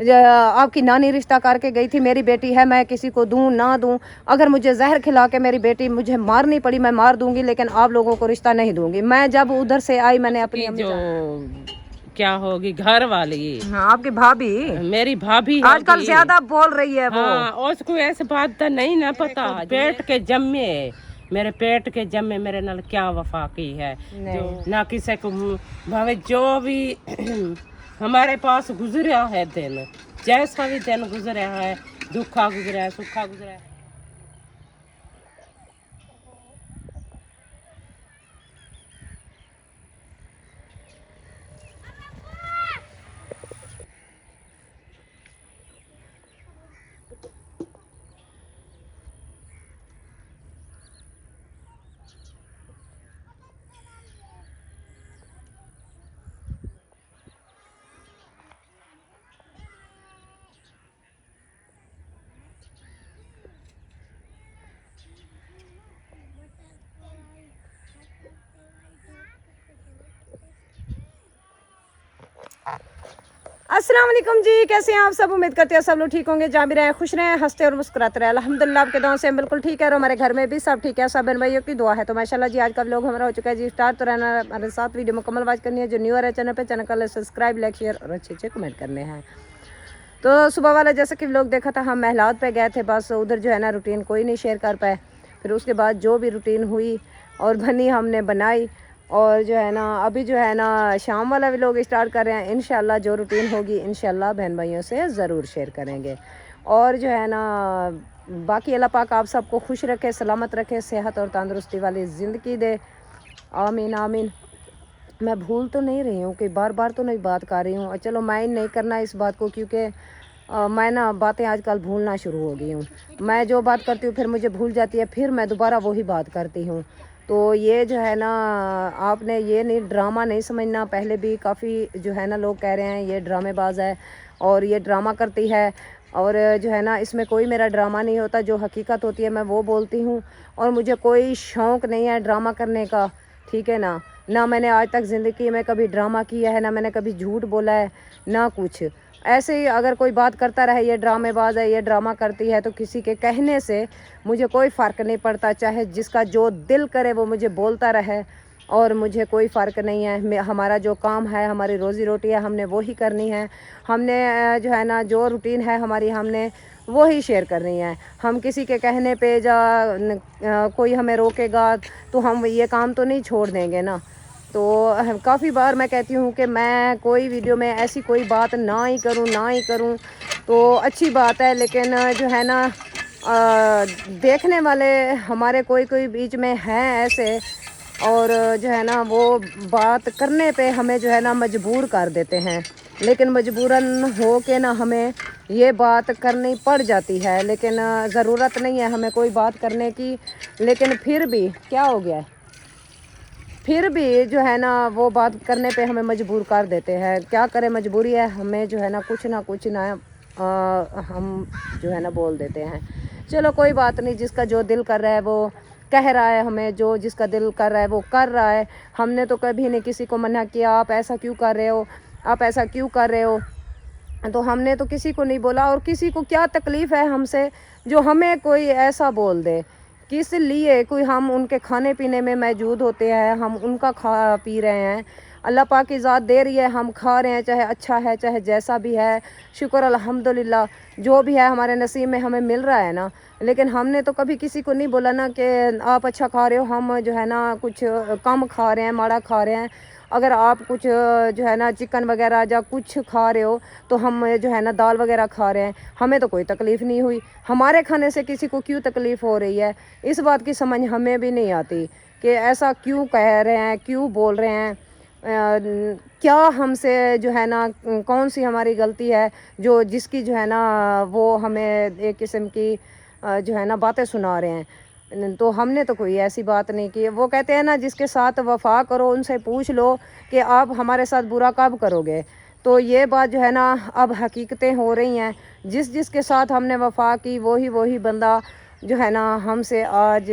आपकी नानी रिश्ता करके गई थी, मेरी बेटी है, मैं किसी को दूं ना दूं, अगर मुझे जहर खिला के मेरी बेटी मुझे मारनी पड़ी मैं मार दूंगी, लेकिन आप लोगों को रिश्ता नहीं दूंगी। मैं जब उधर से आई मैंने अपनी जो क्या होगी घर वाली, हाँ आपकी भाभी, मेरी भाभी आजकल ज्यादा बोल रही है वो। हाँ, उसको ऐसे बात तो नहीं ना पता। पेट के जम्मे, मेरे पेट के जम्मे मेरे नाल क्या वफा की है, जो ना किसी को भावे जो भी हमारे पास गुजरा है दिन, जैसा भी दिन गुजरा है, दुखा गुजरा है, सुखा गुजरा है। अस्सलाम वालेकुम जी, कैसे हैं आप सब? उम्मीद करते हैं सब लोग ठीक होंगे, जहाँ भी रहें खुश रहें, हंसते और मुस्कुराते रहें। अल्हम्दुलिल्लाह आपके दुआओं से हम बिल्कुल ठीक है और हमारे घर में भी सब ठीक है, सब बहन भाइयों की दुआ है। तो माशाल्लाह जी आज का व्लॉग हमारा हो चुका है जी स्टार्ट। तो रहना हमारे साथ वीडियो मुकम्मल वॉच करनी है। जो न्यू है चैनल पे, चैनल का सब्सक्राइब, लाइक, शेयर और अच्छे कमेंट करने हैं। तो सुबह वाला जैसा कि व्लॉग देखा था, हम महलात पे गए थे, बस उधर जो है ना रूटीन कोई नहीं शेयर कर पाए। फिर उसके बाद जो भी रूटीन हुई और बनी हमने बनाई, और जो है ना अभी जो है ना शाम वाला व्लॉग स्टार्ट कर रहे हैं। इंशाल्लाह जो रूटीन होगी इंशाल्लाह बहन भाइयों से ज़रूर शेयर करेंगे। और जो है ना बाकी अल्लाह पाक आप सबको खुश रखे, सलामत रखे, सेहत और तंदुरुस्ती वाली ज़िंदगी दे, आमीन आमीन। मैं भूल तो नहीं रही हूँ कि बार बार तो नहीं बात कर रही हूँ, और चलो माइंड नहीं करना इस बात को, क्योंकि मैं ना बातें आजकल भूलना शुरू हो गई हूँ। मैं जो बात करती हूँ फिर मुझे भूल जाती है, फिर मैं दोबारा वही बात करती हूँ। तो ये जो है ना आपने ये नहीं ड्रामा नहीं समझना। पहले भी काफ़ी जो है ना लोग कह रहे हैं ये ड्रामेबाज है और ये ड्रामा करती है, और जो है ना इसमें कोई मेरा ड्रामा नहीं होता, जो हकीकत होती है मैं वो बोलती हूँ। और मुझे कोई शौक़ नहीं है ड्रामा करने का, ठीक है ना मैंने आज तक ज़िंदगी में कभी ड्रामा किया है, ना मैंने कभी झूठ बोला है, ना कुछ। ऐसे ही अगर कोई बात करता रहे ये ड्रामेबाज है, ये ड्रामा करती है, तो किसी के कहने से मुझे कोई फ़र्क नहीं पड़ता। चाहे जिसका जो दिल करे वो मुझे बोलता रहे, और मुझे कोई फ़र्क नहीं है। हमारा जो काम है, हमारी रोज़ी रोटी है, हमने वो ही करनी है। हमने जो है ना जो रूटीन है हमारी, हमने वो ही शेयर करनी है। हम किसी के कहने पे कोई हमें रोकेगा तो हम ये काम तो नहीं छोड़ देंगे ना। तो काफ़ी बार मैं कहती हूँ कि मैं कोई वीडियो में ऐसी कोई बात ना ही करूँ तो अच्छी बात है, लेकिन जो है ना देखने वाले हमारे कोई बीच में हैं ऐसे, और जो है ना वो बात करने पे हमें जो है ना मजबूर कर देते हैं। लेकिन मजबूरन हो के ना हमें ये बात करनी पड़ जाती है, लेकिन ज़रूरत नहीं है हमें कोई बात करने की। लेकिन फिर भी क्या हो गया, फिर भी जो है ना वो बात करने पे हमें मजबूर कर देते हैं। क्या करें, मजबूरी है, हमें जो है ना कुछ ना हम जो है ना बोल देते हैं। चलो कोई बात नहीं, जिसका जो दिल कर रहा है वो कह रहा है, हमें जो जिसका दिल कर रहा है वो कर रहा है। हमने तो कभी नहीं किसी को मना किया आप ऐसा क्यों कर रहे हो, आप ऐसा क्यों कर रहे हो। तो हमने तो किसी को नहीं बोला, और किसी को क्या तकलीफ़ है हमसे जो हमें कोई ऐसा बोल दे। किस लिए कोई, हम उनके खाने पीने में मौजूद होते हैं, हम उनका खा पी रहे हैं, अल्लाह पाक की ज़ात दे रही है, हम खा रहे हैं, चाहे अच्छा है चाहे जैसा भी है, शुक्र अल्हम्दुलिल्लाह, जो भी है हमारे नसीब में हमें मिल रहा है ना। लेकिन हमने तो कभी किसी को नहीं बोला ना कि आप अच्छा खा रहे हो, हम जो है ना कुछ कम खा रहे हैं, माड़ा खा रहे हैं। अगर आप कुछ जो है ना चिकन वगैरह या कुछ खा रहे हो तो हम जो है ना दाल वगैरह खा रहे हैं, हमें तो कोई तकलीफ़ नहीं हुई। हमारे खाने से किसी को क्यों तकलीफ़ हो रही है, इस बात की समझ हमें भी नहीं आती कि ऐसा क्यों कह रहे हैं, क्यों बोल रहे हैं। क्या हमसे जो है ना कौन सी हमारी गलती है जो जिसकी जो है ना वो हमें एक किस्म की जो है ना बातें सुना रहे हैं। तो हमने तो कोई ऐसी बात नहीं की। वो कहते हैं ना जिसके साथ वफा करो उनसे पूछ लो कि आप हमारे साथ बुरा कब करोगे। तो ये बात जो है ना अब हकीकतें हो रही हैं। जिसके साथ हमने वफा की वही बंदा जो है ना हमसे आज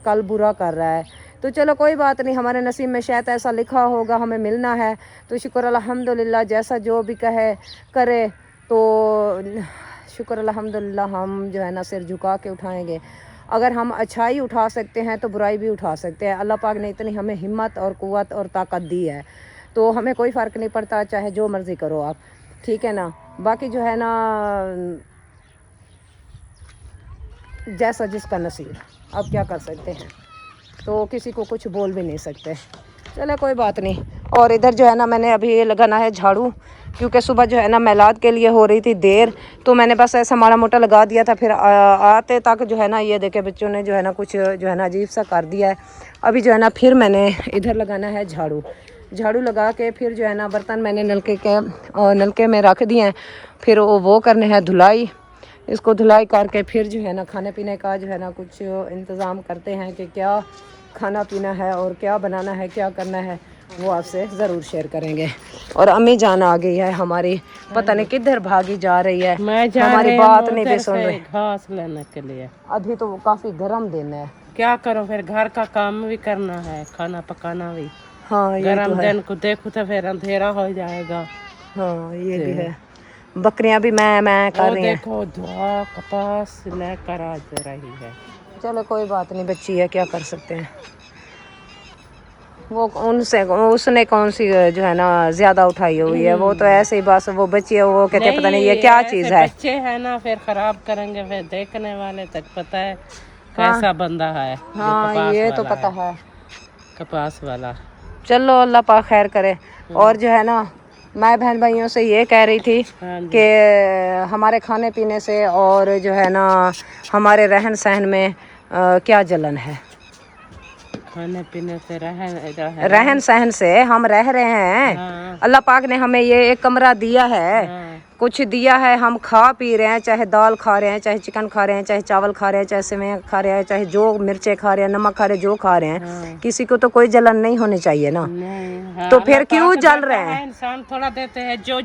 कल बुरा कर रहा है। तो चलो कोई बात नहीं, हमारे नसीब में शायद ऐसा लिखा होगा, हमें मिलना है तो शुक्र अल्हम्दुलिल्लाह, जैसा जो भी कहे करे। تو شکر الحمدللہ ہم جو ہے نا سر جھکا کے اٹھائیں گے. اگر ہم اچھائی اٹھا سکتے ہیں تو برائی بھی اٹھا سکتے ہیں. اللہ پاک نے اتنی ہمیں ہمت اور قوت اور طاقت دی ہے, تو ہمیں کوئی فرق نہیں پڑتا, چاہے جو مرضی کرو آپ, ٹھیک ہے نا. باقی جو ہے نا جیسا جس کا نصیب, اب کیا کر سکتے ہیں, تو کسی کو کچھ بول بھی نہیں سکتے. چلے کوئی بات نہیں. اور ادھر جو ہے نا میں نے ابھی یہ لگانا ہے جھاڑو, کیونکہ صبح جو ہے نا میلاد کے لیے ہو رہی تھی دیر, تو میں نے بس ایسا ماڑا موٹا لگا دیا تھا. پھر آتے تک جو ہے نا یہ دیکھے بچوں نے جو ہے نا کچھ جو ہے نا عجیب سا کر دیا ہے. ابھی جو ہے نا پھر میں نے ادھر لگانا ہے جھاڑو. جھاڑو لگا کے پھر جو ہے نا برتن میں نے نلکے میں رکھ دیے ہیں. پھر وہ کرنے ہیں دھلائی. اس کو دھلائی کر کے پھر جو ہے نا کھانے پینے کا جو ہے نا کچھ انتظام کرتے ہیں کہ کیا کھانا پینا ہے اور کیا بنانا ہے, کیا کرنا ہے, وہ آپ سے ضرور شیئر کریں گے. اور امی جان آ گئی ہے ہماری, پتہ نہیں کدھر بھاگی جا رہی ہے, میں جا ہماری رہی بات ہوں نہیں بھی ادھر سن سے رہی. گھاس لینے کے لیے. ابھی تو کافی گرم دن ہے. کیا کرو, پھر گھر کا کام بھی کرنا ہے, کھانا پکانا بھی. ہاں یہ گرم تو ہے. دن کو دیکھو تو پھر اندھیرا ہو جائے گا. ہاں یہ بھی ہے. بکریاں بھی میں کر وہ رہی ہیں. دیکھو دعا کپاس لے کر آ رہی ہے. چلو کوئی بات نہیں, بچی ہے, کیا کر سکتے ہیں. وہ اس نے کون سی جو ہے نا زیادہ اٹھائی ہوئی ہے, وہ تو ایسے ہی بس وہ بچی ہے, وہ کہتے پتہ نہیں یہ کیا ایسے چیز ہے. بچے ہیں نا پھر خراب کریں گے, پھر دیکھنے والے تک پتہ ہے ہاں کیسا بندہ ہے جو ہاں کپاس یہ تو والا پتہ ہے, کپاس والا. چلو اللہ پاک خیر کرے. اور جو ہے نا میں بہن بھائیوں سے یہ کہہ رہی تھی ہاں جی. کہ ہمارے کھانے پینے سے اور جو ہے نا ہمارے رہن سہن میں کیا جلن ہے. کھانے پینے سے رہن سہن سے ہم رہ رہے ہیں. ہاں اللہ پاک نے ہمیں یہ ایک کمرہ دیا ہے, ہاں کچھ دیا ہے, ہم کھا پی رہے ہیں, چاہے دال کھا رہے ہیں, چاہے چکن کھا رہے ہیں, چاہے چاول کھا رہے ہیں, چاہے سیویاں کھا رہے ہیں, چاہے جو مرچیں کھا رہے ہیں, نمک کھا رہے ہیں, جو کھا رہے ہیں, ہاں. کسی کو تو کوئی جلن نہیں ہونی چاہیے نا. نہیں ہاں, تو اللہ پھر کیوں پاک جل دیتا رہے ہیں. ہے, انسان تھوڑا دیتے ہیں. جو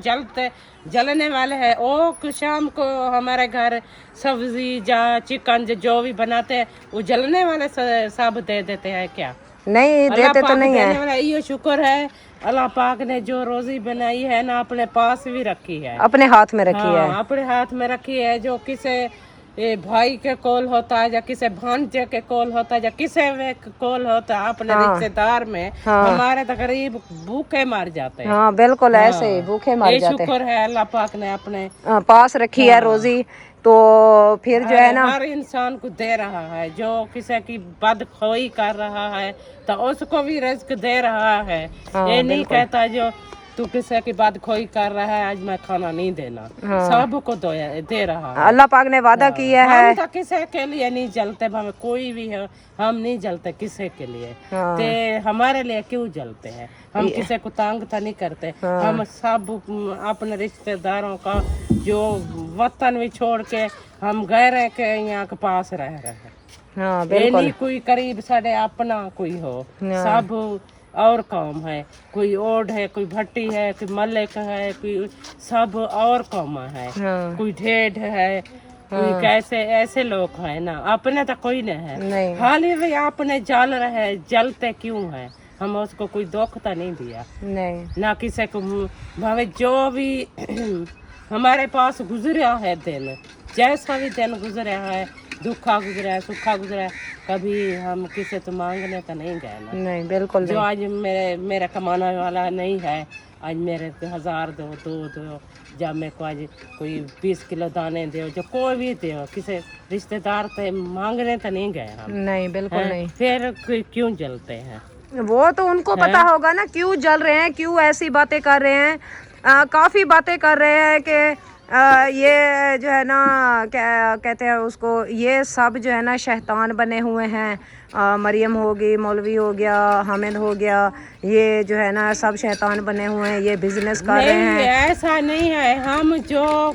جلنے والے ہیں وہ شام کو ہمارے گھر سبزی چکن جو بھی بناتے ہیں وہ جلنے والے سب دے دیتے ہیں کیا. نہیں اللہ دیتے تو پاک نہیں ہیں. دینے والا, یہ شکر ہے اللہ پاک نے جو روزی بنائی ہے نا اپنے پاس بھی رکھی ہے. اپنے ہاتھ میں رکھی ہے. ہاں اپنے ہاتھ میں رکھی ہے. جو کسی بھائی کے کول ہوتا ہے, یا کسی بھانجے کے کول ہوتا ہے, یا کسی کول ہوتا ہے اپنے ہاں رشتے دار میں, ہاں ہمارے تو غریب بھوکے مر جاتے ہیں. ہاں بالکل ایسے ہی ہاں بھوکے مر یہ جاتے. شکر ہے اللہ پاک نے اپنے پاس رکھی ہے ہاں روزی, تو پھر جو ہے نا ہر انسان کو دے رہا ہے. جو کسی کی بدخواہی کر رہا ہے تو اس کو بھی رزق دے رہا ہے. ہاں یہ نہیں بالکل. کہتا جو تو کسی کی بدخواہی کر رہا ہے آج میں کھانا نہیں دینا, ہاں سب کو دے رہا ہے. اللہ پاک نے وعدہ کیا ہے. ہم تو کسی کے لیے نہیں جلتے, کوئی بھی ہے ہم نہیں جلتے کسی کے لیے. ہاں ہمارے لیے کیوں جلتے ہیں, ہم کسی کو تانگ تو نہیں کرتے. ہاں ہم سب اپنے رشتے داروں کا جو وطن بھی چھوڑ کے ہم غیریں کے یہاں کے پاس رہ رہے ہیں. ہاں یہ بالکل. نہیں کوئی قریب ساڑے اپنا کوئی ہو, ہاں سب اور قوم ہے. کوئی اوڈ ہے, کوئی بھٹی ہے, کوئی ملک ہے, کوئی سب اور قوم ہے. ہاں کوئی ڈھیڈ ہے, کوئی ہاں کیسے ایسے لوگ ہیں نا, اپنے تو کوئی نہیں ہے. نہیں حالی بھی اپنے جل رہے, جلتے کیوں ہیں. ہم اس کو کوئی دکھ تو نہیں دیا نہیں. نہ کسی کو. جو بھی ہمارے پاس گزرا ہے دن, جیسا بھی دن گزرا ہے, دکھا گزرا ہے, سکھا گزرا ہے, کبھی ہم کسی تو مانگنے تو نہیں گئے نا. نہیں بالکل جو نہیں. آج میرا کمانے والا نہیں ہے, آج میرے 1000 دو, جب میرے کو آج کوئی 20 کلو دانے دو, جو کوئی بھی دو, کسی رشتے دار سے مانگنے تو نہیں گئے ہم. نہیں بالکل نہیں. پھر کیوں جلتے ہیں. وہ تو ان کو پتا ہوگا نا کیوں جل رہے ہیں, کیوں ایسی باتیں کر رہے ہیں. کافی باتیں کر رہے ہیں کہ یہ جو ہے نا کیا کہتے ہیں اس کو, یہ سب جو ہے نا شیطان بنے ہوئے ہیں. مریم ہوگی, مولوی ہو گیا, حامد ہو گیا, یہ جو ہے نا سب شیطان بنے ہوئے ہیں, یہ بزنس کر رہے نہیں ہیں. ایسا نہیں ہے. ہم جو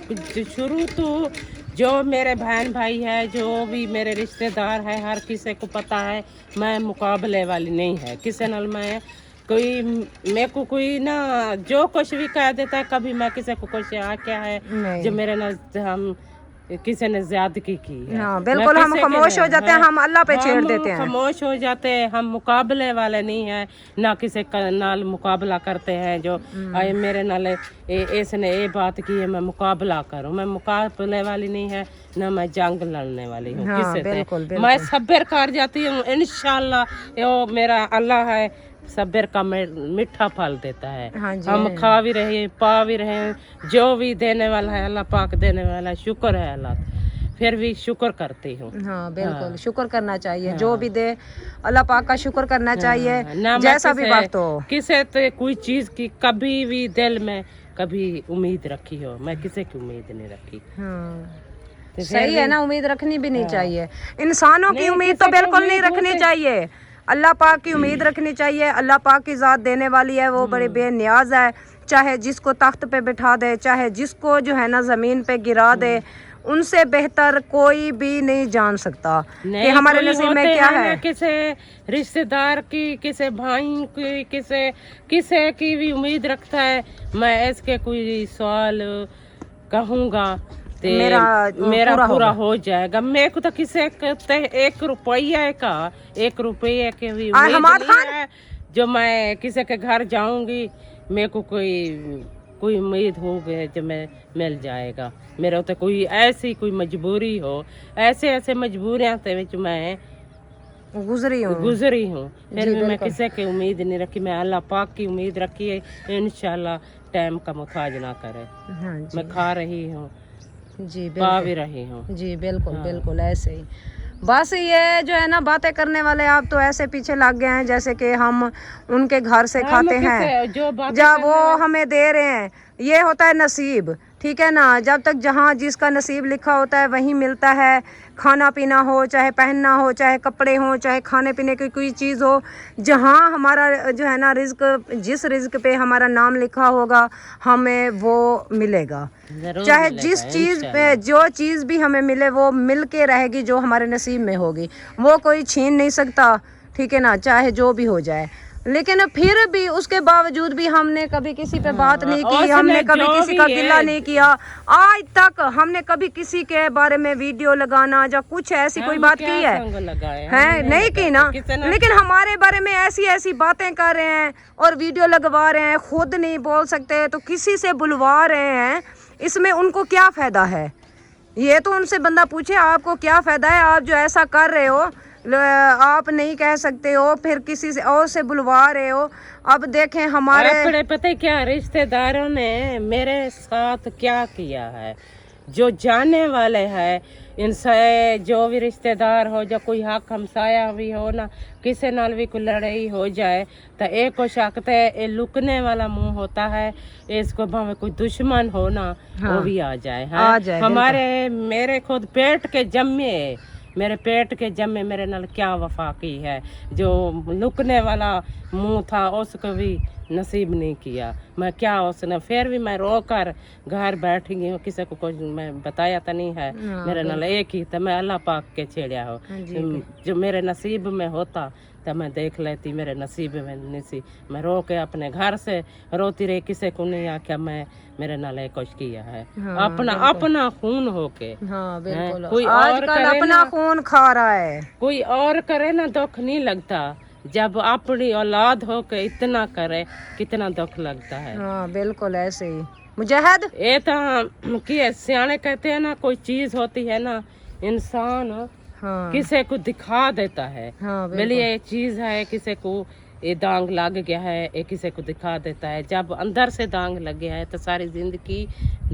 شروع تو جو میرے بہن بھائی ہے, جو بھی میرے رشتے دار ہے, ہر کسی کو پتا ہے میں مقابلے والی نہیں ہے کسی نال. میں کوئی میرے کو کوئی نا جو کچھ بھی کہہ دیتا ہے, کبھی میں کسی کو کچھ کیا ہے نہیں جو میرے نزد ہم किसी ने ज्यादती की है। हाँ बिल्कुल, हम खामोश हो जाते हैं, हम अल्लाह पे छेड़ देते हैं। खामोश हो जाते हैं, हम मुकाबले वाले नहीं हैं, ना किसी नाल मुकाबला करते हैं जो आए मेरे नाल इसने ये बात की है मैं मुकाबला करूं। मैं मुकाबले वाली नहीं है, ना मैं जंग लड़ने वाली हूँ हाँ, किसी बिल्कुल, से। मैं सब्र कर जाती हूँ, इंशाल्लाह यो मेरा अल्लाह है सब्र का मीठा फल देता है। हाँ जी, हम खा भी रहे पा भी रहे, जो भी देने वाला है अल्लाह पाक देने वाला है, शुक्र है अल्लाह, फिर भी शुक्र करती हूँ। हाँ बिल्कुल, शुक्र करना चाहिए, जो भी दे अल्लाह पाक का शुक्र करना चाहिए, ना जैसा भी वक्त हो। किसी तो कोई चीज की कभी भी दिल में कभी उम्मीद रखी हो, मैं किसी की उम्मीद नहीं रखी। हाँ सही है ना, उम्मीद रखनी भी नहीं चाहिए। इंसानों की उम्मीद तो बिल्कुल नहीं रखनी चाहिए, अल्लाह पाक की उम्मीद रखनी चाहिए। अल्लाह पाक की ज़ात देने वाली है, वो बड़ी बेनियाज है, चाहे जिसको तख्त पे बिठा दे, चाहे जिसको जो है ना ज़मीन पे गिरा दे, उनसे बेहतर कोई भी नहीं जान सकता कि हमारे नसीब में क्या है। किसी रिश्तेदार की, किसी भाई की, किसी की भी उम्मीद रखता है, मैं इसके कोई सवाल कहूँगा ते मेरा पूरा हो जाएगा। मेरे को तो किसी एक रुपये के भी उम्मीद नहीं है जो मैं किसी के घर जाऊंगी मेरे को कोई उम्मीद हो गई जो मैं मिल जाएगा। मेरा तो कोई ऐसी कोई मजबूरी हो, ऐसे मजबूरियां से विच मैं गुजरी हूँ, फिर भी मैं किसी की उम्मीद नहीं रखी, मैं अल्लाह पाक की उम्मीद रखी है, इंशाल्लाह टाइम का मुताज ना करे। हाँ जी, मैं खा रही हूँ जी पा भी रही हूँ। जी बिल्कुल बिल्कुल ऐसे ही। बस ये जो है ना बातें करने वाले आप तो ऐसे पीछे लग गए हैं जैसे कि हम उनके घर से खाते हैं, जब वो हमें दे रहे हैं। ये होता है नसीब, ठीक है ना, जब तक जहाँ जिसका नसीब लिखा होता है वहीं मिलता है। खाना पीना हो, चाहे पहनना हो, चाहे कपड़े हो, चाहे खाने पीने की कोई चीज़ हो, जहाँ हमारा जो है ना रिज्क, जिस रिज्क पे हमारा नाम लिखा होगा हमें वो मिलेगा। चाहे जिस चीज़ पे जो चीज़ भी हमें मिले वो मिल के रहेगी, जो हमारे नसीब में होगी वो कोई छीन नहीं सकता, ठीक है ना, चाहे जो भी हो जाए। लेकिन फिर भी उसके बावजूद भी हमने कभी किसी पे बात नहीं की, हमने कभी किसी का गिला नहीं किया। आज तक हमने कभी किसी के बारे में वीडियो लगाना या कुछ ऐसी कोई बात की है नहीं की ना। लेकिन हमारे बारे में ऐसी बातें कर रहे हैं और वीडियो लगवा रहे हैं, खुद नहीं बोल सकते तो किसी से बुलवा रहे हैं, इसमें उनको क्या फायदा है? ये तो उनसे बंदा पूछे आपको क्या फायदा है, आप जो ऐसा कर रहे हो आप नहीं कह सकते हो, फिर किसी से और से बुलवा रहे हो। अब देखें हमारे पता है क्या रिश्तेदारों ने मेरे साथ क्या किया है, जो जाने वाले हैं इनसे, जो भी रिश्तेदार हो, जो कोई हक हमसाया भी हो ना, किसी नाल भी कोई लड़ाई हो जाए तो एक को शकते है लुकने वाला मुंह होता है, इसको भावे कोई दुश्मन हो ना वो भी आ जाए। हमारे मेरे खुद पेट के जम्मे, मेरे पेट के जम्मे मेरे नाल क्या वफा की है, जो लुकने वाला मुंह था उसको भी नसीब नहीं किया। मैं क्या उसने फिर भी मैं रो कर घर बैठ गई हूँ, किसी को कुछ मैं बताया तो नहीं है। मेरे नाल एक ही तो मैं अल्लाह पाक के छेड़िया हो, जो मेरे नसीब में होता तो मैं देख लेती, मेरे नसीब में नहीं सी। मैं रो के अपने घर से रोती रही, किसी को नहीं आख्या मैं मेरे नाल कुछ किया है। अपना खून होके कोई और करे अपना खून खा रहा है, कोई और करे ना दुख नहीं लगता, जब अपनी औलाद हो के इतना करे कितना दुख लगता है। हाँ बिल्कुल ऐसे ही मुजाहिद। ये तो कि सियाने कहते हैं ना, कोई चीज होती है ना इंसान किसी को दिखा देता है। बोले ये चीज है, किसी को ये दांग लग गया है, ये किसी को दिखा देता है। जब अंदर से दांग लग गया है तो सारी जिंदगी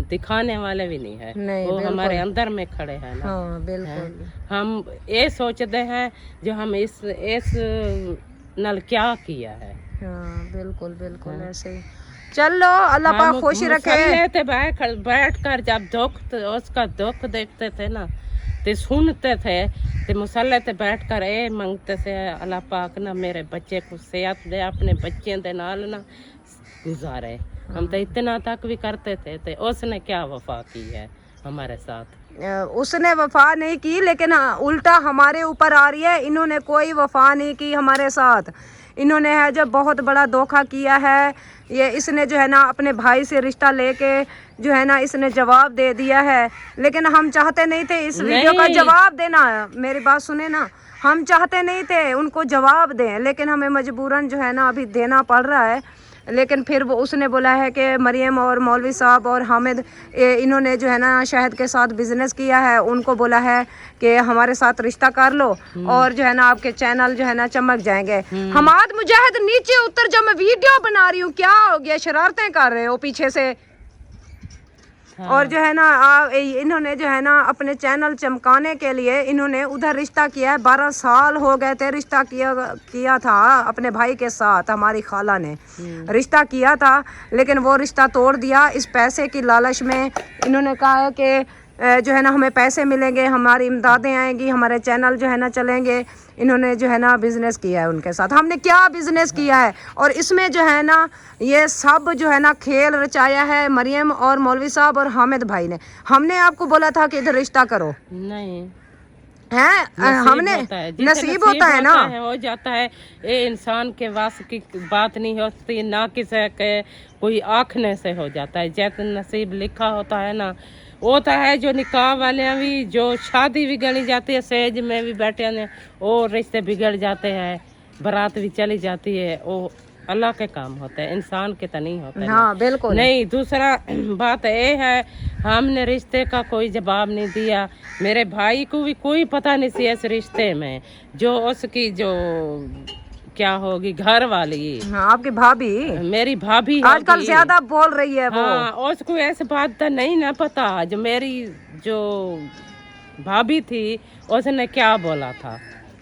दिखाने वाले भी नहीं है, वो हमारे अंदर में खड़े हैं ना। बिल्कुल हम ये सोचते हैं जो हम इस नल क्या किया है। बिल्कुल बिल्कुल ऐसे ही। चलो अल्लाह पाक खुश रखे। बैठ कर जब दुख उसका दुख देखते थे ना ते सुनते थे, ते मुसल्ले ते बैठ कर ये मांगते थे अल्लाह पाक ना मेरे बच्चे को सेहत दे, अपने बच्चे दे नाल ना गुजारे। हम तो इतना तक भी करते थे, ते उसने क्या वफा की है, हमारे साथ। उसने वफा नहीं की, लेकिन उल्टा हमारे ऊपर आ रही है। इन्होंने कोई वफा नहीं की हमारे साथ, इन्होंने है जो बहुत बड़ा धोखा किया है। ये इसने जो है ना अपने भाई से रिश्ता लेके जो है ना इसने जवाब दे दिया है, लेकिन हम चाहते नहीं थे इस वीडियो का जवाब देना। मेरी बात सुने ना, हम चाहते नहीं थे उनको जवाब दें, लेकिन हमें मजबूरन जो है ना अभी देना पड़ रहा है। लेकिन फिर वो उसने बोला है कि मरियम और मौलवी साहब और हामिद इन्होंने जो है ना शहद के साथ बिजनेस किया है, उनको बोला है कि हमारे साथ रिश्ता कर लो और जो है ना आपके चैनल जो है ना चमक जाएंगे। हमाद मुजाहिद नीचे उतर जा, मैं वीडियो बना रही हूँ, क्या हो गया, शरारतें कर रहे हो पीछे से। और जो है ना इन्होंने जो है ना अपने चैनल चमकाने के लिए इन्होंने उधर रिश्ता किया है। 12 साल हो गए थे रिश्ता किया था अपने भाई के साथ। हमारी खाला ने रिश्ता किया था, लेकिन वो रिश्ता तोड़ दिया इस पैसे की लालच में। इन्होंने कहा है कि जो है ना हमें पैसे मिलेंगे, हमारी इमदादें आएंगी, हमारे चैनल जो है ना चलेंगे। इन्होंने जो है ना बिजनेस किया है उनके साथ। हमने क्या बिजनेस किया है, और इसमें जो है ना ये सब जो है ना खेल रचाया है मरियम और मौलवी साहब और हामिद भाई ने। हमने आपको बोला था कि इधर रिश्ता करो, नहीं हैं हमने नसीब होता है ना, हो जाता है। ये इंसान के वास की बात नहीं होती, ना किसी के कोई आँखने से हो जाता है। जैसे नसीब लिखा होता है ना, होता है। जो निकाह वाले भी, जो शादी बिगड़ जाती है, सेज में भी बैठे हैं, वो रिश्ते बिगड़ जाते हैं, बारात भी चली जाती है, वो अल्लाह के काम होते हैं, इंसान के तो नहीं होते। हाँ बिल्कुल नहीं। दूसरा बात ये है, हमने रिश्ते का कोई जवाब नहीं दिया। मेरे भाई को भी कोई पता नहीं थी इस रिश्ते में, जो उसकी जो क्या होगी घर वाली। हाँ, आपकी भाभी, मेरी भाभी आजकल ज्यादा बोल रही है वो। हाँ, उसको ऐसी बात तो नहीं ना पता। जो मेरी जो भाभी थी उसने क्या बोला था।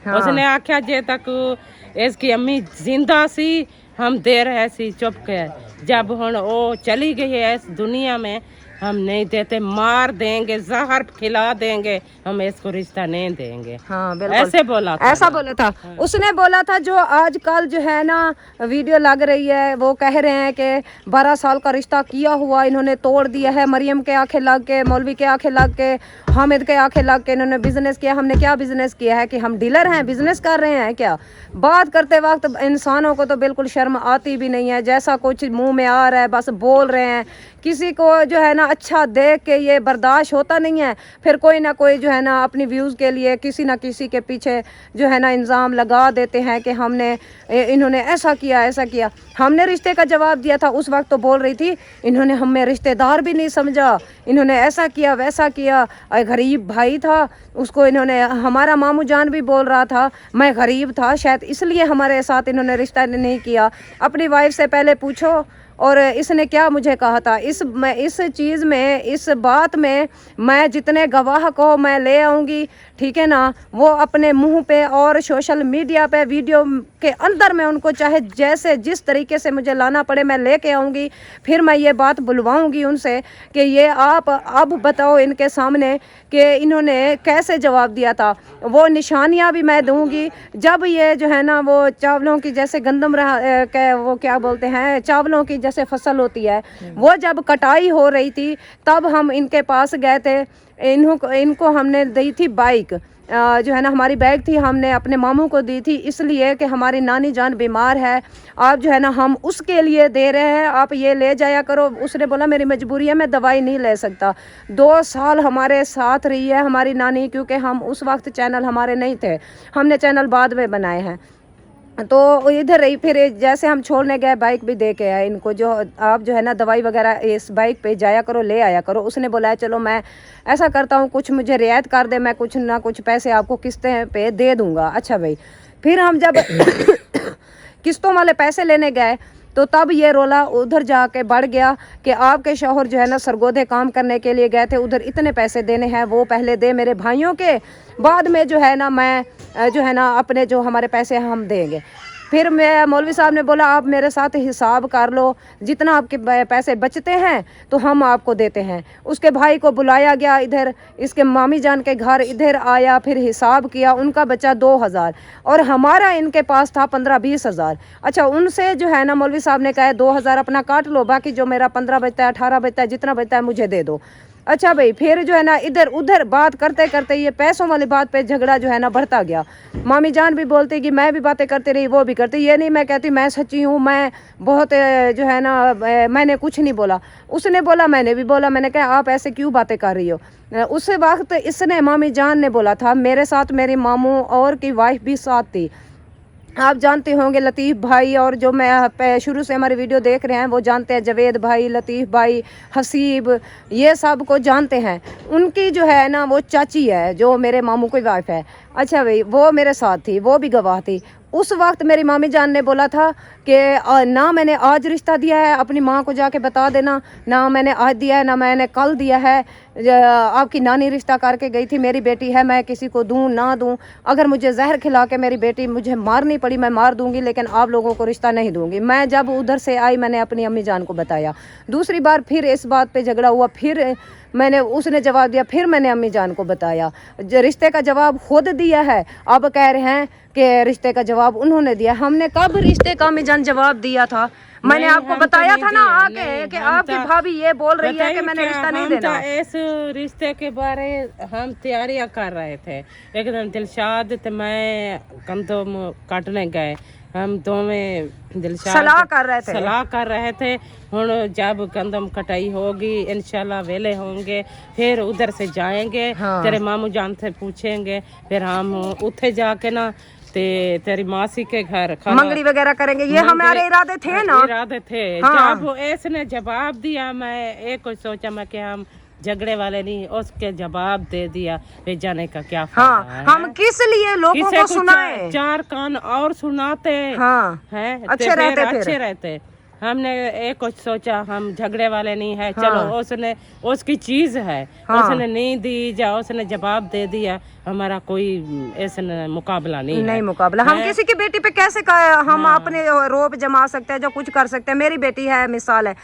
हाँ। उसने आख्या जे तक इसकी अम्मी जिंदा सी हम दे रहे सी चुप के, जब हुन वो चली गई है इस दुनिया में, हम नहीं देते, मार देंगे, जहर खिला देंगे, हम इसको रिश्ता नहीं देंगे। हाँ बिल्कुल ऐसे बोला था, ऐसा बोला था। हाँ। उसने बोला था जो आजकल जो है ना वीडियो लग रही है, वो कह रहे हैं कि 12 साल का रिश्ता किया हुआ इन्होंने तोड़ दिया है। मरियम के आंखें लग के, मौलवी के आंखें लग के, हामिद के आंखें लग के इन्होंने बिजनेस किया। हमने क्या बिजनेस किया है कि हम डीलर हैं, बिजनेस कर रहे हैं क्या? बात करते वक्त इंसानों को तो बिल्कुल शर्म आती भी नहीं है, जैसा कुछ मुंह में आ रहा है बस बोल रहे हैं। किसी को जो है ना अच्छा देख के ये बर्दाश्त होता नहीं है, फिर कोई ना कोई जो है ना अपनी व्यूज़ के लिए किसी ना किसी के पीछे जो है ना इल्ज़ाम लगा देते हैं कि हमने इन्होंने ऐसा किया ऐसा किया। हमने रिश्ते का जवाब दिया था, उस वक्त तो बोल रही थी इन्होंने हमें रिश्तेदार भी नहीं समझा, इन्होंने ऐसा किया वैसा किया। गरीब भाई था, उसको इन्होंने, हमारा मामू जान भी बोल रहा था मैं गरीब था शायद इसलिए हमारे साथ इन्होंने रिश्ता नहीं किया। अपनी वाइफ से पहले पूछो। और इसने क्या मुझे कहा था, इस चीज़ में, इस बात में मैं जितने गवाह को मैं ले आऊँगी, ठीक है ना, वो अपने मुंह पे और सोशल मीडिया पे वीडियो के अंदर में उनको चाहे जैसे जिस तरीके से मुझे लाना पड़े मैं लेके आऊँगी। फिर मैं ये बात बुलवाऊँगी उनसे कि ये आप अब बताओ इनके सामने कि इन्होंने कैसे जवाब दिया था। वो निशानियाँ भी मैं दूँगी। जब ये जो है ना वो चावलों की जैसे गंदम वो क्या बोलते हैं, चावलों की जैसे फसल होती है, वो जब कटाई हो रही थी तब हम इनके पास गए थे। इनको हमने दी थी बाइक, जो है ना हमारी बैग थी, हमने अपने मामू को दी थी इसलिए कि हमारी नानी जान बीमार है, आप जो है ना हम उसके लिए दे रहे हैं, आप ये ले जाया करो। उसने बोला मेरी मजबूरी है, मैं दवाई नहीं ले सकता। 2 साल हमारे साथ रही है हमारी नानी, क्योंकि हम उस वक्त चैनल हमारे नहीं थे, हमने चैनल बाद में बनाए हैं। तो इधर रही, फिर जैसे हम छोड़ने गए बाइक भी दे के आए इनको, जो आप जो है ना दवाई वगैरह इस बाइक पे जाया करो, ले आया करो। उसने बोला चलो मैं ऐसा करता हूँ, कुछ मुझे रियायत कर दे, मैं कुछ ना कुछ पैसे आपको किस्तें पे दे दूँगा। अच्छा भाई, फिर हम जब किस्तों वाले पैसे लेने गए तो तब ये रोला उधर जाके बढ़ गया कि आपके शौहर जो है ना सरगोधे काम करने के लिए गए थे, उधर इतने पैसे देने हैं, वो पहले दे मेरे भाइयों के, बाद में जो है ना मैं जो है ना अपने जो हमारे पैसे हम देंगे। फिर मैं मौलवी साहब ने बोला आप मेरे साथ हिसाब कर लो, जितना आपके पैसे बचते हैं तो हम आपको देते हैं। उसके भाई को बुलाया गया इधर, इसके मामी जान के घर इधर आया, फिर हिसाब किया, उनका बचा 2000 और हमारा इनके पास था 15-20 हज़ार। अच्छा, उनसे जो है ना मौलवी साहब ने कहा 2000 अपना काट लो, बाकी जो मेरा 15 बचता है 18 बचता है जितना बचता है मुझे दे दो। अच्छा भाई, फिर जो है ना इधर उधर बात करते करते ये पैसों वाली बात पे झगड़ा जो है ना बढ़ता गया। मामी जान भी बोलती कि मैं भी बातें करती रही, वो भी करती, ये नहीं मैं कहती मैं सच्ची हूँ, मैं बहुत जो है ना मैंने कुछ नहीं बोला। उसने बोला, मैंने भी बोला, मैंने कहा आप ऐसे क्यों बातें कर रही हो। उस वक्त इसने, मामी जान ने बोला था, मेरे साथ मेरी मामू और की वाइफ भी साथ थी। आप जानते होंगे लतीफ़ भाई, और जो मैं शुरू से हमारी वीडियो देख रहे हैं वो जानते हैं, जावेद भाई, लतीफ़ भाई, हसीब, ये सब को जानते हैं। उनकी जो है ना वो चाची है जो मेरे मामू की वाइफ है। अच्छा भाई, वो मेरे साथ थी, वो भी गवाह थी। उस वक्त मेरी मामी जान ने बोला था कि ना मैंने आज रिश्ता दिया है, अपनी माँ को जाके बता देना, ना मैंने आज दिया है, ना मैंने कल दिया है। आपकी नानी रिश्ता करके गई थी, मेरी बेटी है, मैं किसी को दूं ना दूं, अगर मुझे जहर खिला के मेरी बेटी मुझे मारनी पड़ी मैं मार दूंगी, लेकिन आप लोगों को रिश्ता नहीं दूंगी। मैं जब उधर से आई मैंने अपनी अम्मी जान को बताया। दूसरी बार फिर इस बात पे झगड़ा हुआ, फिर मैंने, उसने जवाब दिया, फिर मैंने अम्मी जान को बताया। रिश्ते का जवाब खुद दिया है, अब कह रहे हैं कि रिश्ते का जवाब उन्होंने दिया। हमने कब रिश्ते का अम्मी जान जवाब दिया था? मैंने आपको बताया था ना आके कि आपकी भाभी ये बोल रही है कि मैंने रिश्ता नहीं देना। इस रिश्ते के बारे हम तैयारियां कर रहे थे। एक दिन दिलशाद तो मैं कंदम काटने गए, हम दोवें दिलशाद सलाह कर रहे थे। हुण जब कंदम कटाई होगी इंशाल्लाह वेले होंगे, फिर उधर से जाएंगे। हाँ। तेरे मामू जान से पूछेंगे, फिर हम उठे जाके ना तेरी मासी के घर मंगड़ी वगैरह करेंगे। ये हमारे इरादे थे ना, इरादे थे। हाँ। जब इसने जवाब दिया, मैं एक कुछ सोचा, मैं कि हम झगड़े वाले नहीं, उसके जवाब दे दिया, फिर जाने का क्या फायदा है? हम किस लिए लोगों को सुनाए? चार कान और सुनाते हैं, अच्छे रहते। हमने एक कुछ सोचा, हम झगड़े वाले नहीं है, चलो उसने, उसकी चीज है, उसने नहीं दी, जा उसने जवाब दे दिया, हमारा कोई ऐसा मुकाबला नहीं मुकाबला। हम किसी की बेटी पे कैसे हम अपने रोब जमा सकते हैं, जो कुछ कर सकते हैं। मेरी बेटी है, मिसाल है।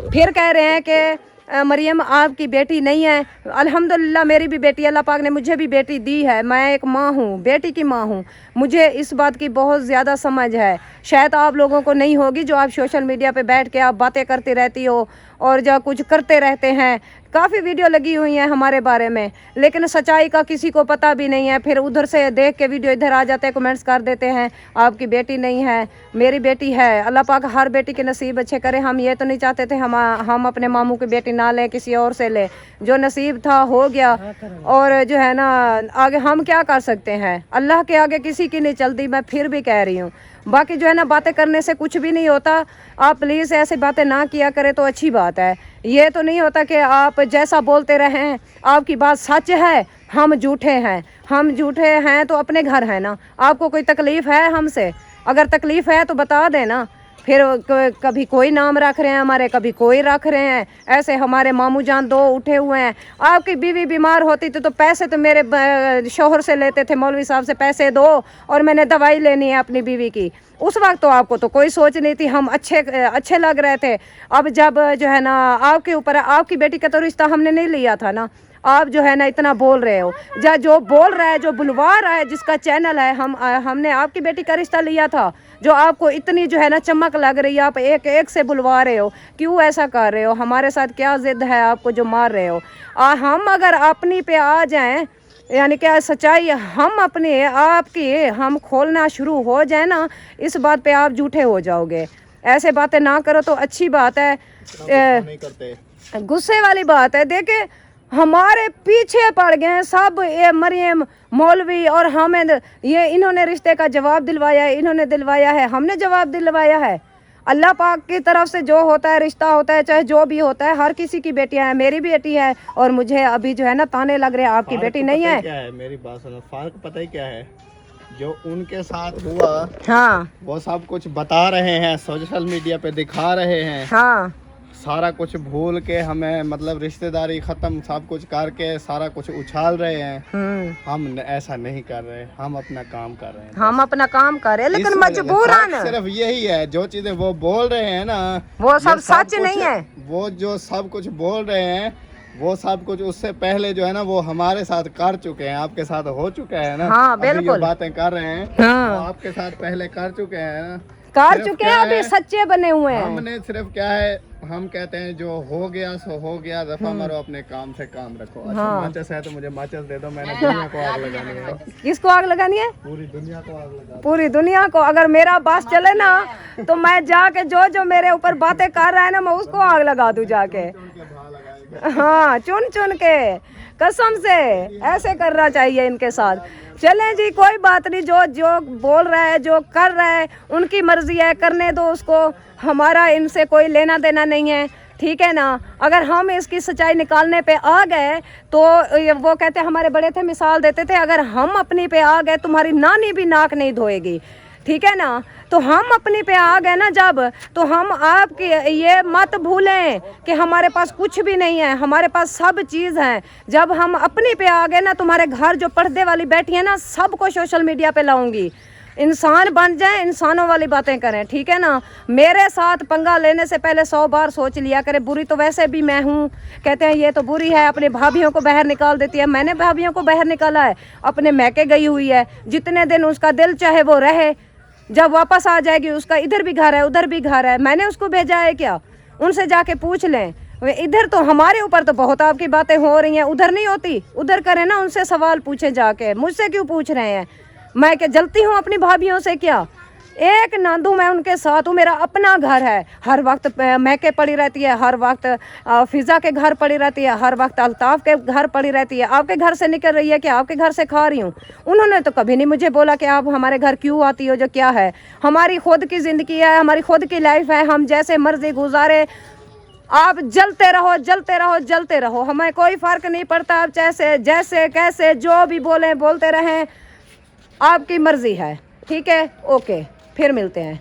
फिर कह रहे हैं कि मरियम आपकी बेटी नहीं है। अल्हम्दुलिल्लाह मेरी भी बेटी, अल्लाह पाक ने मुझे भी बेटी दी है। मैं एक माँ हूँ, बेटी की माँ हूँ। मुझे इस बात की बहुत ज़्यादा समझ है, शायद आप लोगों को नहीं होगी, जो आप सोशल मीडिया पे बैठ के आप बातें करती रहती हो और जो कुछ करते रहते हैं। काफ़ी वीडियो लगी हुई हैं हमारे बारे में, लेकिन सच्चाई का किसी को पता भी नहीं है। फिर उधर से देख के वीडियो इधर आ जाते हैं, कमेंट्स कर देते हैं आपकी बेटी नहीं है। मेरी बेटी है, अल्लाह पाक हर बेटी के नसीब अच्छे करे। हम ये तो नहीं चाहते थे हम अपने मामू की बेटी ना लें, किसी और से ले। जो नसीब था हो गया, और जो है ना आगे हम क्या कर सकते हैं? अल्लाह के आगे किसी की नहीं चलती, मैं फिर भी कह रही हूँ। बाकी जो है ना बातें करने से कुछ भी नहीं होता। आप प्लीज़ ऐसी बातें ना किया करें तो अच्छी बात है। ये तो नहीं होता कि आप जैसा बोलते रहें, आपकी बात सच है, हम झूठे हैं। हम झूठे हैं तो अपने घर हैं ना। आपको कोई तकलीफ़ है हमसे? अगर तकलीफ़ है तो बता देना। फिर कभी कोई नाम रख रहे हैं हमारे, कभी कोई रख रहे हैं। ऐसे हमारे मामू जान दो उठे हुए हैं। आपकी बीवी बीमार होती थी तो पैसे तो मेरे शोहर से लेते थे, मौलवी साहब से पैसे दो और मैंने दवाई लेनी है अपनी बीवी की। उस वक्त तो आपको तो कोई सोच नहीं थी, हम अच्छे लग रहे थे। अब जब जो है ना आपके ऊपर, आपकी बेटी का तो रिश्ता हमने नहीं लिया था ना। आप जो है ना इतना बोल रहे हो, जो बोल रहा है, जो बुलवा रहा है, जिसका चैनल है, हमने आपकी बेटी का रिश्ता लिया था। जो आपको इतनी जो है ना चमक लग रही है, आप एक एक से बुलवा रहे हो, क्यों ऐसा कर रहे हो? हमारे साथ क्या जिद है आपको जो मार रहे हो? हम अगर अपनी पे आ जाएं, यानी क्या सच्चाई हम अपने आपकी हम खोलना शुरू हो जाए ना, इस बात पे आप झूठे हो जाओगे। ऐसे बातें ना करो तो अच्छी बात है। गुस्से वाली बात है। देखे हमारे पीछे पड़ गए हैं सब, ये मरियम, मौलवी और हामिद, ये इन्होंने रिश्ते का जवाब दिलवाया है, इन्होंने दिलवाया है, हमने जवाब दिलवाया है। अल्लाह पाक की तरफ से जो होता है, रिश्ता होता है, चाहे जो भी होता है, हर किसी की बेटियां हैं। मेरी बेटी है, और मुझे अभी जो है ना ताने लग रहे हैं आपकी बेटी नहीं है। क्या है मेरी बात सुनो, फर्क पता है क्या है? जो उनके साथ हुआ, हाँ, वो सब कुछ बता रहे हैं, सोशल मीडिया पे दिखा रहे हैं। हाँ, सारा कुछ भूल के हमें, मतलब रिश्तेदारी खत्म सब कुछ करके सारा कुछ उछाल रहे हैं। हम ऐसा नहीं कर रहे, हम अपना काम कर रहे हैं। हम अपना काम कर रहे हैं, लेकिन मजबूर है। सिर्फ यही है, जो चीजें वो बोल रहे हैं ना, वो सब सच नहीं है। वो जो सब कुछ बोल रहे हैं, वो सब कुछ उससे पहले जो है ना वो हमारे साथ कर चुके हैं, आपके साथ हो चुका है ना। हाँ, बिल्कुल। बातें कर रहे हैं, हाँ, वो आपके साथ पहले कर चुके हैं ना। कर चुके हैं, अभी सच्चे बने हुए हैं। हमने सिर्फ क्या है, हम कहते हैं जो हो गया सो हो गया, दफा मारो, अपने काम से काम रखो। अच्छा माचिस है तो मुझे माचिस दे दो, मैंने दुनिया को आग लगानी है। किसको आग लगानी है? पूरी दुनिया को आग लगा। पूरी दुनिया को। अगर मेरा बास चले ना तो मैं जाके जो मेरे ऊपर बातें कर रहा है ना, मैं उसको आग लगा दूं जाके। हाँ, चुन चुन के, कसम से ऐसे करना चाहिए इनके साथ। चलें जी, कोई बात नहीं, जो बोल रहा है, जो कर रहा है, उनकी मर्जी है, करने दो उसको, हमारा इनसे कोई लेना देना नहीं है, ठीक है ना। अगर हम इसकी सच्चाई निकालने पे आ गए तो वो कहते हमारे बड़े थे, मिसाल देते थे, अगर हम अपनी पे आ गए तुम्हारी नानी भी नाक नहीं धोएगी, ठीक है ना। तो हम अपनी पे आ गए ना जब, तो हम आपकी ये मत भूलें कि हमारे पास कुछ भी नहीं है, हमारे पास सब चीज़ है। जब हम अपनी पे आ गए ना, तुम्हारे घर जो पर्दे वाली बैठी है ना, सबको सोशल मीडिया पे लाऊंगी। इंसान बन जाए, इंसानों वाली बातें करें, ठीक है ना। मेरे साथ पंगा लेने से पहले 100 बार सोच लिया करे। बुरी तो वैसे भी मैं हूँ, कहते हैं ये तो बुरी है, अपने भाभीयों को बाहर निकाल देती है। मैंने भाभीयों को बाहर निकाला है, अपने मैके गई हुई है, जितने दिन उसका दिल चाहे वो रहे, जब वापस आ जाएगी उसका इधर भी घर है उधर भी घर है, मैंने उसको भेजा है क्या? उनसे जाके पूछ लें। इधर तो हमारे ऊपर तो बहुत आपकी बातें हो रही हैं, उधर नहीं होती, उधर करें ना, उनसे सवाल पूछे जाके, मुझसे क्यों पूछ रहे हैं? मैं क्या जलती हूँ अपनी भाभीयों से क्या? एक नांदू मैं उनके साथ हूँ, मेरा अपना घर है, हर वक्त मैके पड़ी रहती है, हर वक्त फिज़ा के घर पड़ी रहती है, हर वक्त अल्ताफ़ के घर पड़ी रहती है। आपके घर से निकल रही है कि आपके घर से खा रही हूँ? उन्होंने तो कभी नहीं मुझे बोला कि आप हमारे घर क्यों आती हो, जो क्या है। हमारी खुद की ज़िंदगी है, हमारी खुद की लाइफ है, हम जैसे मर्जी गुजारे। आप जलते रहो जलते रहो जलते रहो, हमें कोई फ़र्क नहीं पड़ता। आप जैसे कैसे जो भी बोलें बोलते रहें, आपकी मर्जी है, ठीक है। ओके, फिर मिलते हैं।